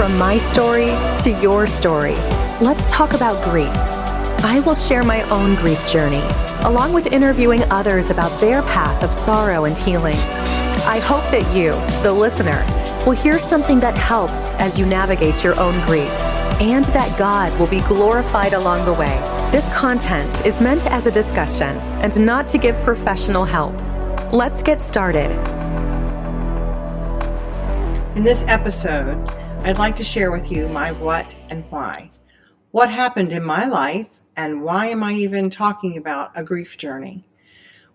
From my story to your story, let's talk about grief. I will share my own grief journey, along with interviewing others about their path of sorrow and healing. I hope that you, the listener, will hear something that helps as you navigate your own grief, and that God will be glorified along the way. This content is meant as a discussion and not to give professional help. Let's get started. In this episode, I'd like to share with you my what and why. What happened in my life, and why am I even talking about a grief journey?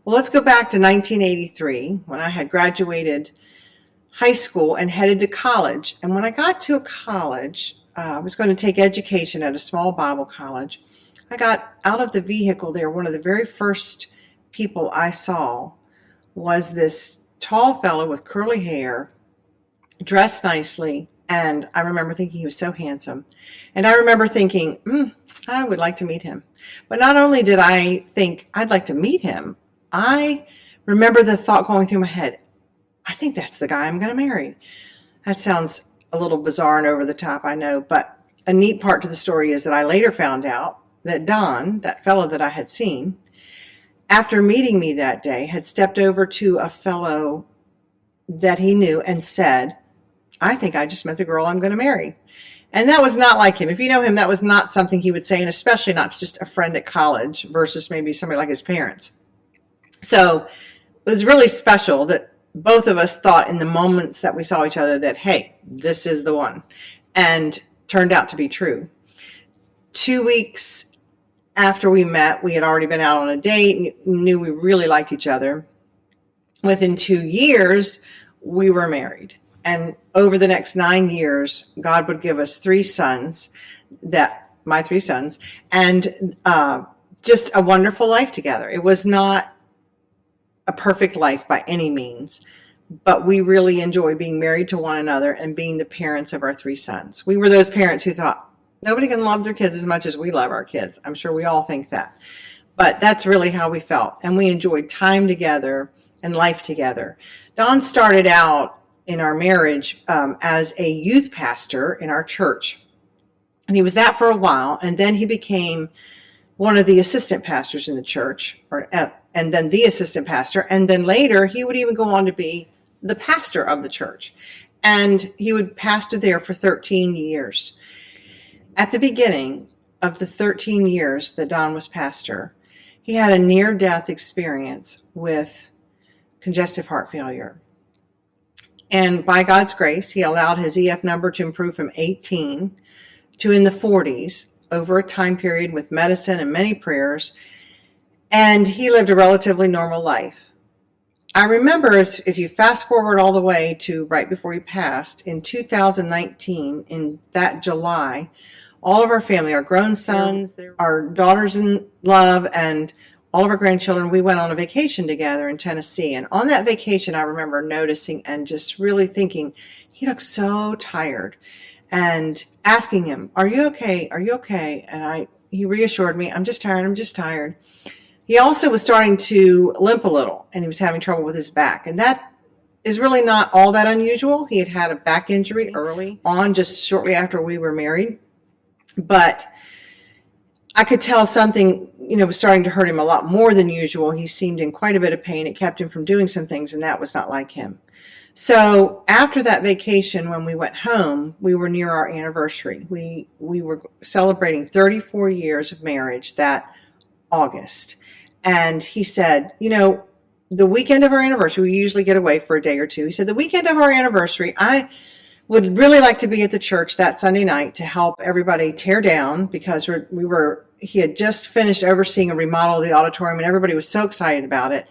Well, let's go back to 1983 when I had graduated high school and headed to college. And when I got to college, I was going to take education at a small Bible college. I got out of the vehicle there. One of the very first people I saw was this tall fellow with curly hair, dressed nicely. And I remember thinking he was so handsome. And I remember thinking, I would like to meet him. But not only did I think I'd like to meet him, I remember the thought going through my head, I think that's the guy I'm going to marry. That sounds a little bizarre and over the top, I know. But a neat part to the story is that I later found out that Don, that fellow that I had seen, after meeting me that day, had stepped over to a fellow that he knew and said, I think I just met the girl I'm going to marry. And that was not like him. If you know him, that was not something he would say, and especially not to just a friend at college versus maybe somebody like his parents. So it was really special that both of us thought in the moments that we saw each other that, hey, this is the one. And turned out to be true. 2 weeks after we met, we had already been out on a date and knew we really liked each other. Within 2 years, we were married. And over the next 9 years, God would give us three sons, my three sons, and just a wonderful life together. It was not a perfect life by any means, but we really enjoyed being married to one another and being the parents of our three sons. We were those parents who thought, nobody can love their kids as much as we love our kids. I'm sure we all think that. But that's really how we felt. And we enjoyed time together and life together. Don started out in our marriage as a youth pastor in our church. And he was that for a while. And then he became one of the assistant pastors in the church, and then the assistant pastor. And then later, he would even go on to be the pastor of the church. And he would pastor there for 13 years. At the beginning of the 13 years that Don was pastor, he had a near-death experience with congestive heart failure. And by God's grace, he allowed his EF number to improve from 18 to in the 40s over a time period with medicine and many prayers. And he lived a relatively normal life. I remember, if you fast forward all the way to right before he passed, in 2019, in that July, all of our family, our grown sons, our daughters in love, and all of our grandchildren, we went on a vacation together in Tennessee. And on that vacation, I remember noticing and just really thinking, he looked so tired, and asking him, are you okay? Are you okay? And he reassured me, I'm just tired. He also was starting to limp a little, and he was having trouble with his back. And that is really not all that unusual. He had had a back injury early on, just shortly after we were married. But I could tell something, was starting to hurt him a lot more than usual. He seemed in quite a bit of pain. It kept him from doing some things, and that was not like him. So after that vacation, when we went home, we were near our anniversary. We were celebrating 34 years of marriage that August. And he said, the weekend of our anniversary, we usually get away for a day or two. He said, the weekend of our anniversary, I would really like to be at the church that Sunday night to help everybody tear down, because he had just finished overseeing a remodel of the auditorium, and everybody was so excited about it.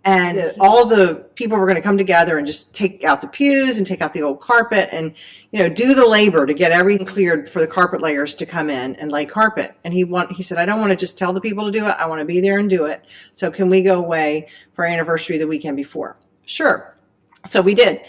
And all the people were going to come together and just take out the pews and take out the old carpet and, do the labor to get everything cleared for the carpet layers to come in and lay carpet. And he said, I don't want to just tell the people to do it. I want to be there and do it. So can we go away for our anniversary the weekend before? Sure. So we did.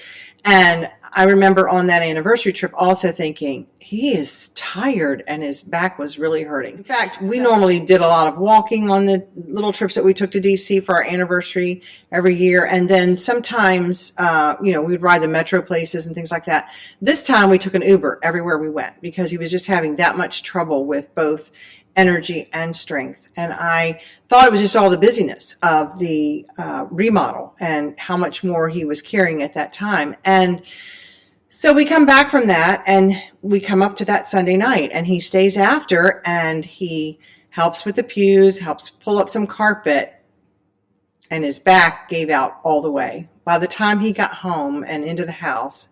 And I remember on that anniversary trip also thinking, he is tired and his back was really hurting. In fact, we normally did a lot of walking on the little trips that we took to DC for our anniversary every year. And then sometimes, we'd ride the metro places and things like that. This time we took an Uber everywhere we went because he was just having that much trouble with both energy and strength. And I thought it was just all the busyness of the remodel and how much more he was carrying at that time. And so we come back from that and we come up to that Sunday night and he stays after and he helps with the pews, helps pull up some carpet, and his back gave out all the way. By the time he got home and into the house,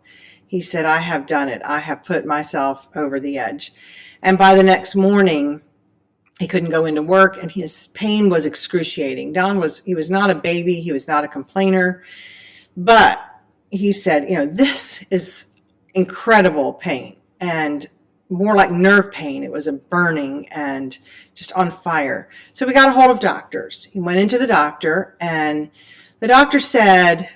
he said, I have done it. I have put myself over the edge. And by the next morning, he couldn't go into work and his pain was excruciating. He was not a baby. He was not a complainer, but he said, this is incredible pain and more like nerve pain. It was a burning and just on fire. So we got a hold of doctors. He went into the doctor and the doctor said,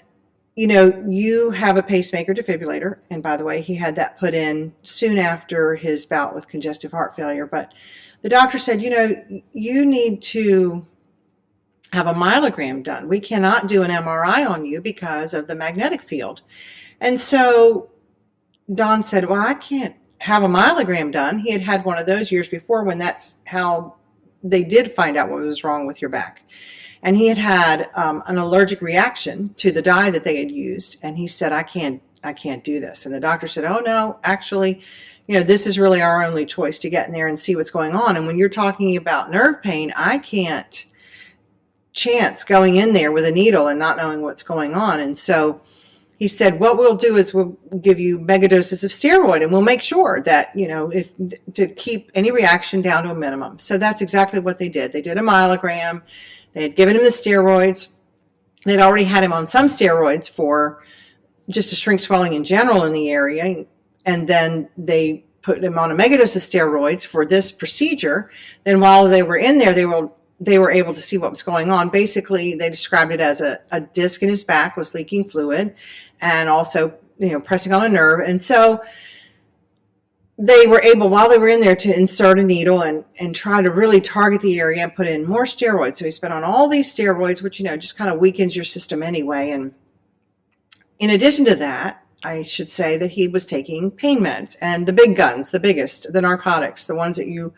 you have a pacemaker defibrillator. And by the way, he had that put in soon after his bout with congestive heart failure. But the doctor said, you need to have a myelogram done. We cannot do an MRI on you because of the magnetic field. And so Don said, well, I can't have a myelogram done. He had had one of those years before when that's how they did find out what was wrong with your back. And he had had an allergic reaction to the dye that they had used. And he said, I can't do this. And the doctor said, oh, no, actually, this is really our only choice to get in there and see what's going on. And when you're talking about nerve pain, I can't chance going in there with a needle and not knowing what's going on. And so he said, what we'll do is we'll give you mega doses of steroid and we'll make sure that, to keep any reaction down to a minimum. So that's exactly what they did. They did a myelogram. They had given him the steroids. They'd already had him on some steroids for just to shrink swelling in general in the area. And then they put him on a megadose of steroids for this procedure. Then while they were in there, they were able to see what was going on. Basically, they described it as a disc in his back was leaking fluid and also, pressing on a nerve. And so they were able, while they were in there, to insert a needle and try to really target the area and put in more steroids. So he spent on all these steroids, which, just kind of weakens your system anyway. And in addition to that, I should say that he was taking pain meds and the big guns, the biggest, the narcotics, the ones that you're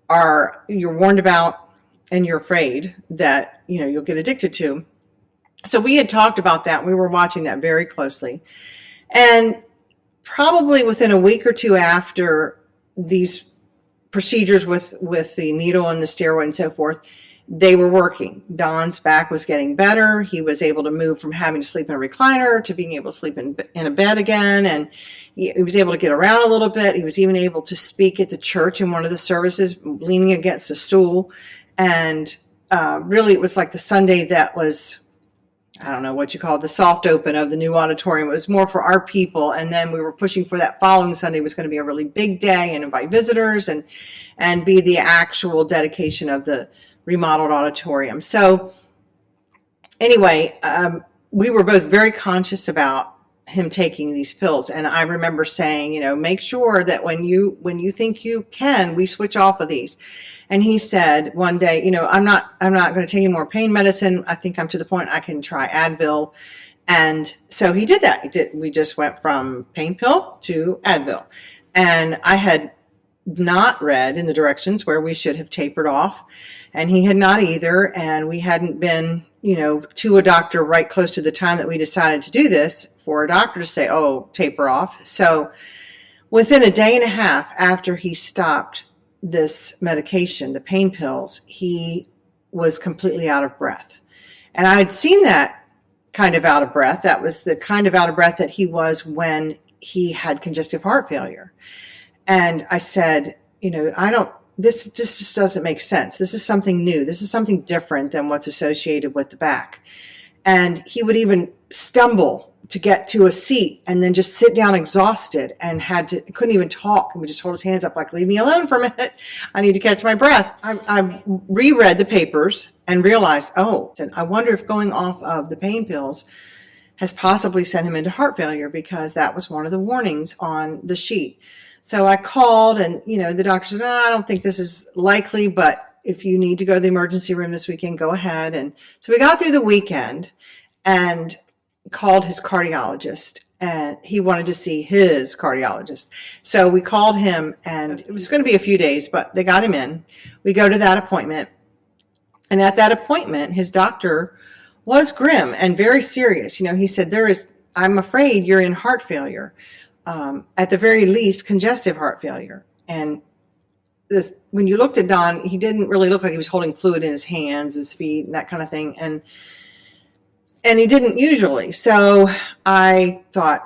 warned about and you're afraid that, you'll get addicted to. So we had talked about that. We were watching that very closely. And probably within a week or two after these procedures with the needle and the steroid and so forth, they were working. Don's back was getting better. He was able to move from having to sleep in a recliner to being able to sleep in a bed again. And he was able to get around a little bit. He was even able to speak at the church in one of the services, leaning against a stool. And really, it was like the Sunday that was, I don't know what you call it, the soft open of the new auditorium. It was more for our people. And then we were pushing for that following Sunday was going to be a really big day and invite visitors and be the actual dedication of the remodeled auditorium. So anyway, we were both very conscious about him taking these pills. And I remember saying, make sure that when you think you can, we switch off of these. And he said one day, I'm not going to take any more pain medicine. I think I'm to the point I can try Advil. And so he did that. We just went from pain pill to Advil. And I had not read in the directions where we should have tapered off. And he had not either. And we hadn't been, to a doctor right close to the time that we decided to do this for a doctor to say, oh, taper off. So within a day and a half after he stopped this medication, the pain pills, he was completely out of breath. And I had seen that kind of out of breath. That was the kind of out of breath that he was when he had congestive heart failure. And I said, this just doesn't make sense. This is something new. This is something different than what's associated with the back. And he would even stumble to get to a seat and then just sit down exhausted and couldn't even talk and would just hold his hands up like, leave me alone for a minute. I need to catch my breath. I reread the papers and realized, and I wonder if going off of the pain pills has possibly sent him into heart failure, because that was one of the warnings on the sheet. So I called, and, the doctor said, no, I don't think this is likely, but if you need to go to the emergency room this weekend, go ahead. And so we got through the weekend and called his cardiologist, and he wanted to see his cardiologist. So we called him, and it was going to be a few days, but they got him in. We go to that appointment. And at that appointment, his doctor was grim and very serious. He said, I'm afraid you're in heart failure. At the very least, congestive heart failure. And when you looked at Don, he didn't really look like he was holding fluid in his hands, his feet, and that kind of thing. And he didn't usually. So I thought,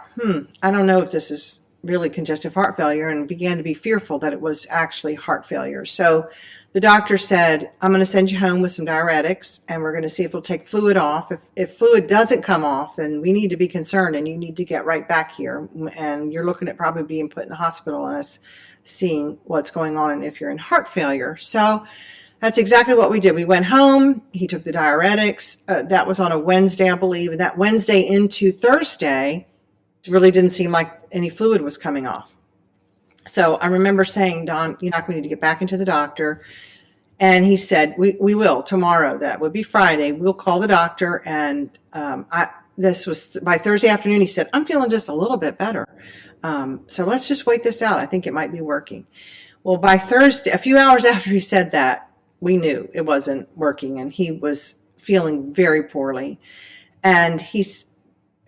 I don't know if this is really congestive heart failure, and began to be fearful that it was actually heart failure. So the doctor said, I'm going to send you home with some diuretics, and we're going to see if it'll take fluid off. If fluid doesn't come off, then we need to be concerned, and you need to get right back here. And you're looking at probably being put in the hospital and us seeing what's going on and if you're in heart failure. So that's exactly what we did. We went home. He took the diuretics. That was on a Wednesday, I believe. And that Wednesday into Thursday, it really didn't seem like any fluid was coming off. So I remember saying, Don, we need to get back into the doctor. And he said, we will tomorrow. That would be Friday. We'll call the doctor. And this was by Thursday afternoon. He said, I'm feeling just a little bit better. So let's just wait this out. I think it might be working. Well, by Thursday, a few hours after he said that, we knew it wasn't working, and he was feeling very poorly. And he's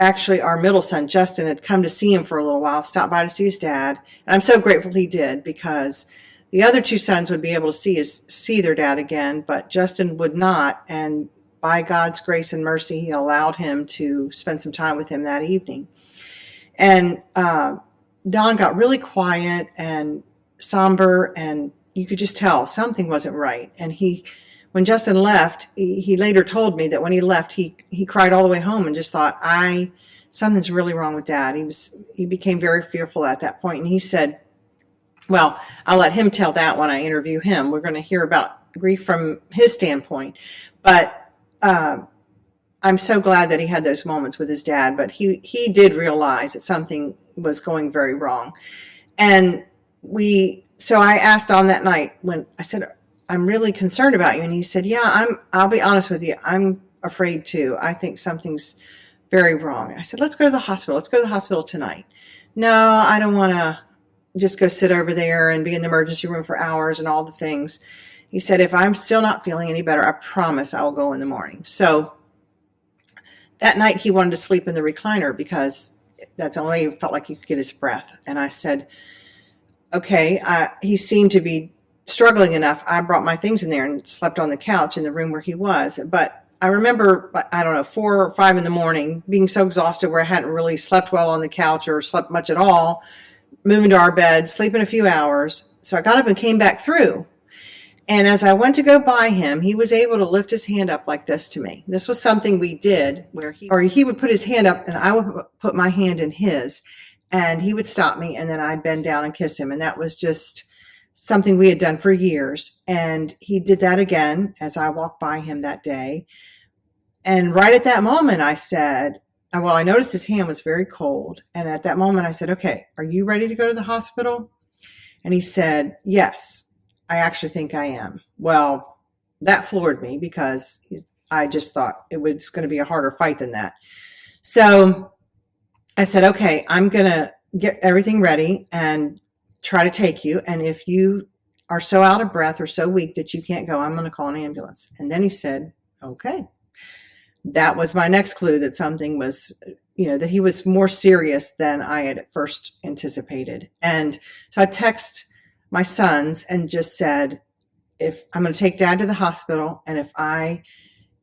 actually, our middle son, Justin, had come to see him for a little while, stopped by to see his dad. And I'm so grateful he did, because the other two sons would be able to see their dad again, but Justin would not. And by God's grace and mercy, he allowed him to spend some time with him that evening. And Don got really quiet and somber, and you could just tell something wasn't right. And when Justin left, he later told me that when he left, he cried all the way home and just thought, something's really wrong with Dad. He became very fearful at that point. And he said, well, I'll let him tell that when I interview him. We're going to hear about grief from his standpoint. But I'm so glad that he had those moments with his dad. But he did realize that something was going very wrong. And so I asked on that night, when I said, I'm really concerned about you. And he said, yeah, I'll be honest with you. I'm afraid too. I think something's very wrong. I said, let's go to the hospital. Let's go to the hospital tonight. No, I don't want to just go sit over there and be in the emergency room for hours and all the things. He said, if I'm still not feeling any better, I promise I will go in the morning. So that night he wanted to sleep in the recliner, because that's the only way he felt like he could get his breath. And I said, okay, he seemed to be struggling enough. I brought my things in there and slept on the couch in the room where he was. But I remember, 4 or 5 in the morning, being so exhausted where I hadn't really slept well on the couch or slept much at all, moving to our bed, sleeping a few hours. So I got up and came back through. And as I went to go by him, he was able to lift his hand up like this to me. This was something we did where he would put his hand up and I would put my hand in his, and he would stop me, and then I'd bend down and kiss him. And that was just something we had done for years. And he did that again as I walked by him that day. And right at that moment, I said, I noticed his hand was very cold. And at that moment, I said, okay, are you ready to go to the hospital? And he said, yes, I actually think I am. Well, that floored me, because I just thought it was going to be a harder fight than that. So I said, okay, I'm going to get everything ready and try to take you. And if you are so out of breath or so weak that you can't go, I'm going to call an ambulance. And then he said, okay. That was my next clue that something was, that he was more serious than I had at first anticipated. And so I texted my sons and just said, if I'm going to take Dad to the hospital, and if I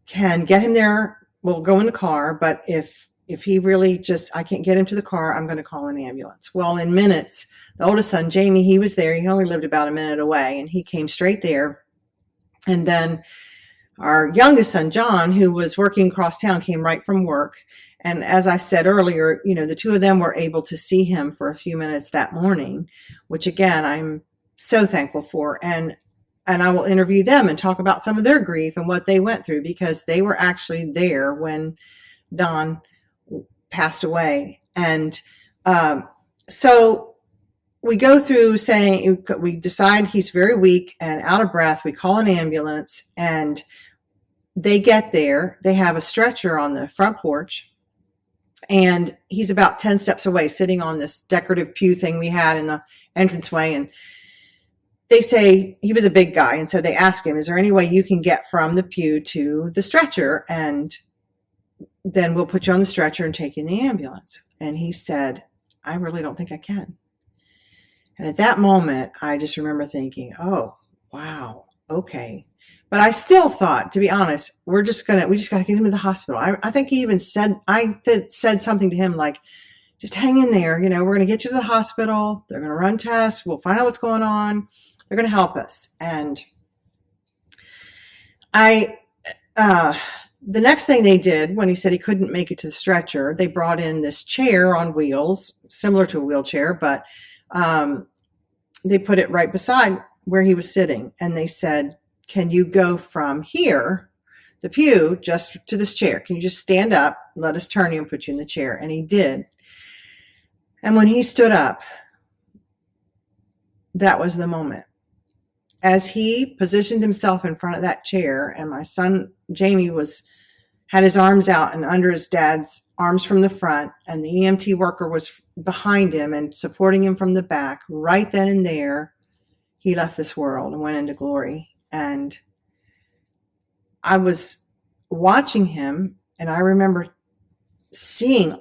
can get him there, we'll go in the car. But if he really I can't get him to the car, I'm going to call an ambulance. Well, in minutes, the oldest son, Jamie, he was there. He only lived about a minute away, and he came straight there. And then our youngest son, John, who was working across town, came right from work. And as I said earlier, the two of them were able to see him for a few minutes that morning, which again, I'm so thankful for. And I will interview them and talk about some of their grief and what they went through, because they were actually there when Don passed away. And so we go through saying, we decide he's very weak and out of breath. We call an ambulance, and they get there. They have a stretcher on the front porch, and he's about 10 steps away, sitting on this decorative pew thing we had in the entranceway. And they say, he was a big guy, and so they ask him, is there any way you can get from the pew to the stretcher, and then we'll put you on the stretcher and take you in the ambulance? And he said, I really don't think I can. And at that moment, I just remember thinking, oh, wow, okay. But I still thought, to be honest, we just got to get him to the hospital. I think he even said, said something to him like, just hang in there. You know, we're going to get you to the hospital. They're going to run tests. We'll find out what's going on. They're going to help us. And the next thing they did when he said he couldn't make it to the stretcher, they brought in this chair on wheels, similar to a wheelchair, but they put it right beside where he was sitting. And they said, can you go from here, the pew, just to this chair? Can you just stand up, let us turn you and put you in the chair? And he did. And when he stood up, that was the moment. As he positioned himself in front of that chair, and my son, Jamie, had his arms out and under his dad's arms from the front, and the EMT worker was behind him and supporting him from the back, right then and there, he left this world and went into glory. And I was watching him, and I remember seeing,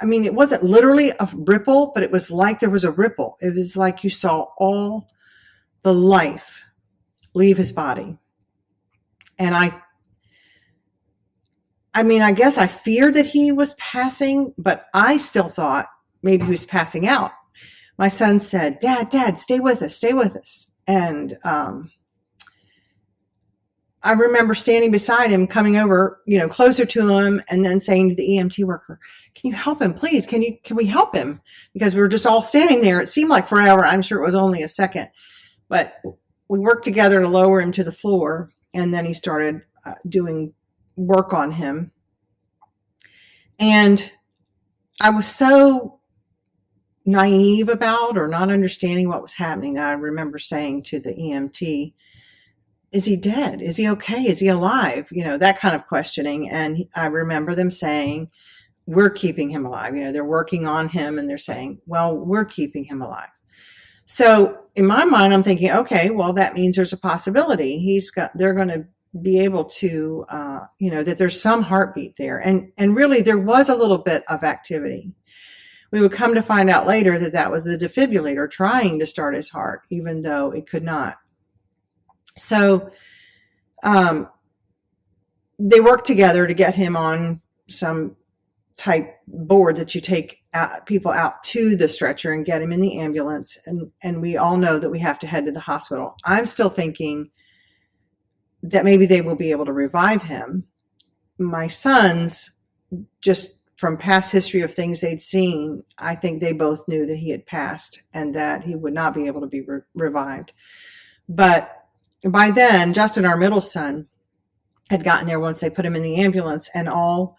I mean, it wasn't literally a ripple, but it was like there was a ripple. It was like you saw all the life leave his body. And I mean, I guess I feared that he was passing, but I still thought maybe he was passing out. My son said, Dad, stay with us. And I remember standing beside him, coming over, closer to him, and then saying to the EMT worker, can you help him, please? Can we help him? Because we were just all standing there. It seemed like forever. I'm sure it was only a second, but we worked together to lower him to the floor. And then he started doing work on him. And I was so naive about, or not understanding what was happening, that I remember saying to the EMT, is he dead? Is he okay? Is he alive? That kind of questioning. And I remember them saying, we're keeping him alive. They're working on him, and they're saying, well, we're keeping him alive. So in my mind, I'm thinking, okay, well, that means there's a possibility they're going to be able to, that there's some heartbeat there. And really there was a little bit of activity. We would come to find out later that was the defibrillator trying to start his heart, even though it could not. So they worked together to get him on some type board that you take people out to the stretcher and get him in the ambulance. And we all know that we have to head to the hospital. I'm still thinking that maybe they will be able to revive him. My sons, just from past history of things they'd seen, I think they both knew that he had passed and that he would not be able to be revived. But by then, Justin, our middle son, had gotten there once they put him in the ambulance, and all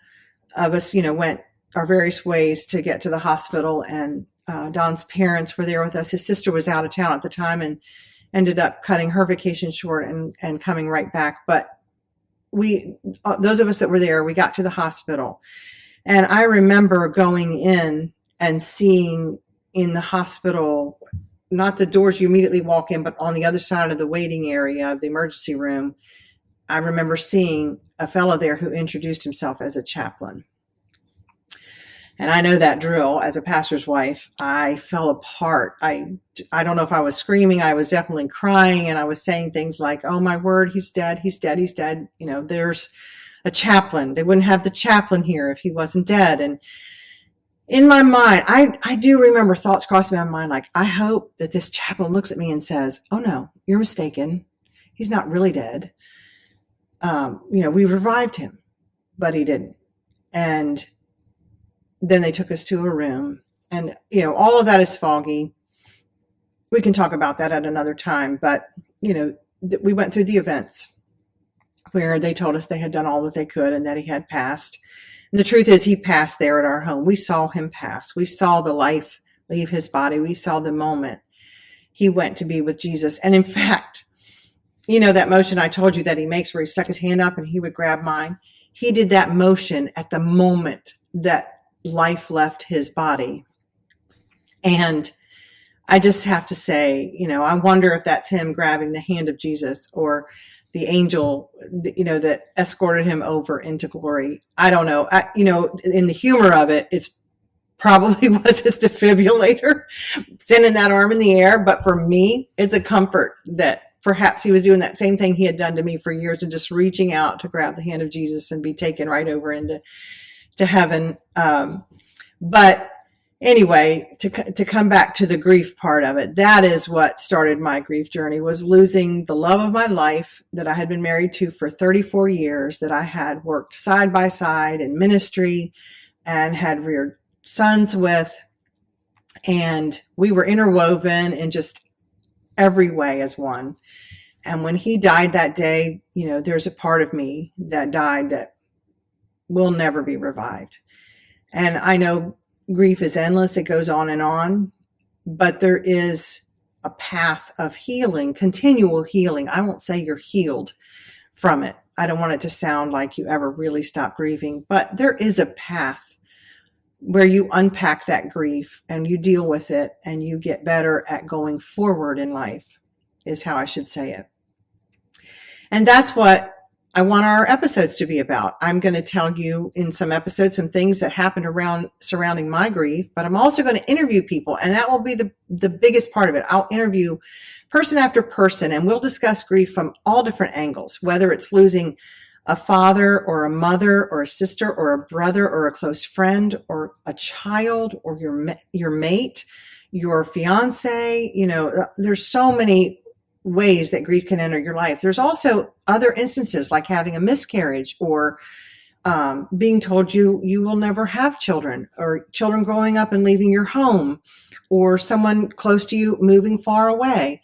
of us, went our various ways to get to the hospital. And Don's parents were there with us. His sister was out of town at the time and ended up cutting her vacation short and coming right back. But those of us that were there, we got to the hospital. And I remember going in and seeing in the hospital, not the doors you immediately walk in, but on the other side of the waiting area of the emergency room, I remember seeing a fellow there who introduced himself as a chaplain. And I know that drill. As a pastor's wife, I fell apart. I don't know if I was screaming. I was definitely crying. And I was saying things like, oh my word, he's dead. He's dead. He's dead. There's a chaplain. They wouldn't have the chaplain here if he wasn't dead. And in my mind, I do remember thoughts crossing my mind, like, I hope that this chaplain looks at me and says, oh no, you're mistaken. He's not really dead. We revived him, but he didn't. And then they took us to a room, and, all of that is foggy. We can talk about that at another time, but, we went through the events where they told us they had done all that they could and that he had passed. And the truth is, he passed there at our home. We saw him pass. We saw the life leave his body. We saw the moment he went to be with Jesus. And in fact, that motion I told you that he makes where he stuck his hand up and he would grab mine. He did that motion at the moment that life left his body. And I just have to say, I wonder if that's him grabbing the hand of Jesus or the angel, that escorted him over into glory. I don't know. In the humor of it, it's probably was his defibrillator sending that arm in the air. But for me, it's a comfort that perhaps he was doing that same thing he had done to me for years and just reaching out to grab the hand of Jesus and be taken right over into heaven. But anyway, to come back to the grief part of it, that is what started my grief journey, was losing the love of my life that I had been married to for 34 years, that I had worked side by side in ministry and had reared sons with. And we were interwoven in just every way as one. And when he died that day, there's a part of me that died that will never be revived. And I know grief is endless. It goes on, but there is a path of healing, continual healing. I won't say you're healed from it. I don't want it to sound like you ever really stop grieving, but there is a path where you unpack that grief and you deal with it and you get better at going forward in life, is how I should say it. And that's what I want our episodes to be about. I'm going to tell you in some episodes some things that happened surrounding my grief, but I'm also going to interview people, and that will be the biggest part of it. I'll interview person after person, and we'll discuss grief from all different angles, whether it's losing a father or a mother or a sister or a brother or a close friend or a child or your mate, your fiance. There's so many ways that grief can enter your life. There's also other instances like having a miscarriage or being told you will never have children, or children growing up and leaving your home, or someone close to you moving far away.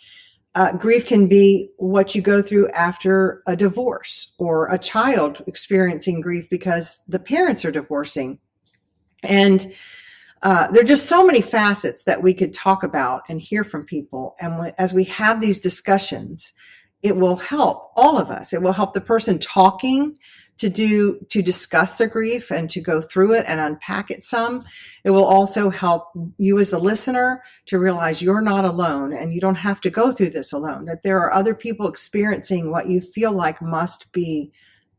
Grief can be what you go through after a divorce, or a child experiencing grief because the parents are divorcing. And there are just so many facets that we could talk about and hear from people. And as we have these discussions, it will help all of us. It will help the person talking to discuss their grief and to go through it and unpack it some. It will also help you as the listener to realize you're not alone and you don't have to go through this alone, that there are other people experiencing what you feel like must be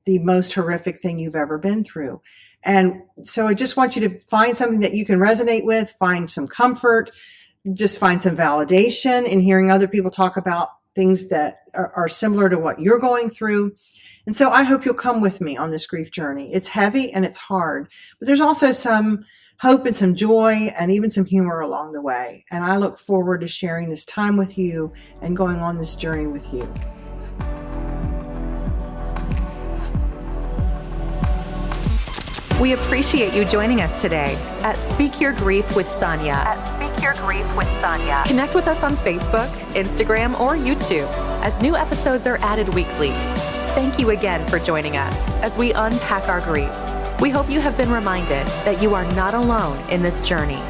the most horrific thing you've ever been through. And so I just want you to find something that you can resonate with, find some comfort, just find some validation in hearing other people talk about things that are similar to what you're going through. And so I hope you'll come with me on this grief journey. It's heavy and it's hard, but there's also some hope and some joy and even some humor along the way. And I look forward to sharing this time with you and going on this journey with you. We appreciate you joining us today at Speak Your Grief with Sonia. Connect with us on Facebook, Instagram, or YouTube as new episodes are added weekly. Thank you again for joining us as we unpack our grief. We hope you have been reminded that you are not alone in this journey.